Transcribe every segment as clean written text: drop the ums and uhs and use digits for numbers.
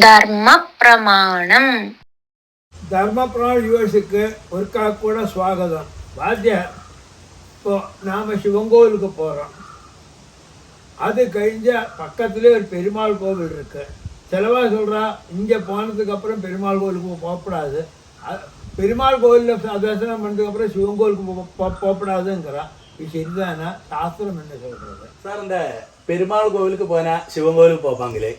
ധർമ്മ പ്രമാണം. ധർമ്മപ്രമാണ യൂണിവേഴ്സിറ്റിക്ക് ഒരിക്കൽ கூட സ്വാഗതം. வாத்தியார் இப்போ நாம் சிவன் கோவிலுக்கு போகிறோம். அது கழிஞ்ச பக்கத்துலேயே ஒரு பெருமாள் கோவில் இருக்குது. சிலவா சொல்கிறா இங்கே போனதுக்கப்புறம் பெருமாள் கோவிலுக்கு போகக்கூடாது, பெருமாள் கோவிலில் தரிசனம் பண்ணதுக்கப்புறம் சிவன் கோவிலுக்கு போகக்கூடாதுங்கிறா. இது சரிதானா? சாஸ்திரம் என்ன சொல்கிறது சார்? இந்த பெருமாள் கோவிலுக்கு போனால் சிவன் கோவிலுக்கு போப்பாங்களே,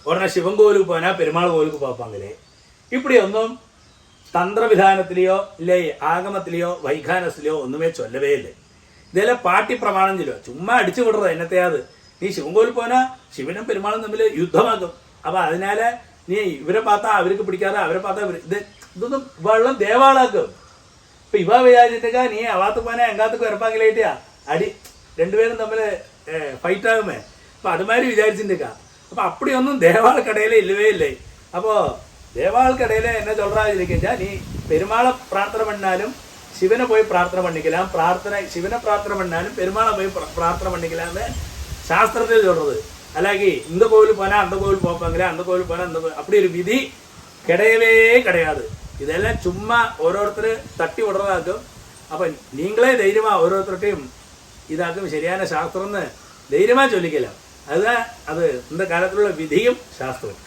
உடனே சிவன் கோவிலுக்கு போனால் பெருமாள் கோவிலுக்கு போப்பாங்களே, இப்படி ஒன்றும் തന്ത്രവിധാനത്തിലെയോ ഇല്ലേ ആഗമത്തിലെയോ വൈഖാനത്തിലെയോ ഒന്നുമേ ചൊല്ലവേ ഇല്ലേ. ഇതെല്ലാം പാട്ടി പ്രമാണം ചൊല്ലുക, ചുമ്മാ അടിച്ചു വിടുறது എന്നത്തെയാത്. നീ ശിവൻകോവിൽ പോനാ ശിവനും പെരുമാളും തമ്മിൽ യുദ്ധമാകും. അപ്പൊ അതിനാല് നീ ഇവരെ പാത്താ അവർക്ക് പിടിക്കാതെ, അവരെ പാത്താ ഇതൊന്നും വെള്ളം ദേവാളാക്കും. ഇപ്പൊ ഇവ വിചാരിച്ചിട്ടൊക്കെ നീ അവാത്ത് പോനാ എങ്കാത്തക്ക് ഉറപ്പാക്കിലേറ്റാ അടി രണ്ടുപേരും തമ്മിൽ ഫൈറ്റ് ആകുമേ. അപ്പൊ അതുമാതിരി വിചാരിച്ചിട്ടുണ്ടാ. അപ്പൊ അപ്പടിയൊന്നും ദേവാളക്കടയിലെ ഇല്ലവേ ഇല്ലേ. അപ്പോ தேவாளுக்கடையில என்ன சொல்றாங்க, நீ பெருமாளை பிரார்த்தனை பண்ணாலும் சிவனை போய் பிரார்த்தனை பண்ணிக்கலாம், சிவனை பிரார்த்தனை பண்ணாலும் பெருமாளை போய் பிரார்த்தனை பண்ணிக்கலாம்னு சாஸ்திரத்தில் சொல்றது. அல்லாக்கி இந்த கோவில் போனா அந்த கோவில் போப்பாங்களே, அந்த கோவில் போனா அந்த கோவில், அப்படி ஒரு விதி கிடையவே கிடையாது. இதெல்லாம் சும்மா ஓരോരുത്തർ തട്ടി വിടുறதாക്കും. അപ്പൊ നീങ്ങളെ ധൈര്യമാ ഓരോരുത്തരുടെയും ഇതാക്കും ശരിயான சாஸ்திரம்னு தைரியமா சொல்லிக்கலாம். அதுதான் அது இந்த காலத்திലുള്ള விதியும் சாஸ்திரம்.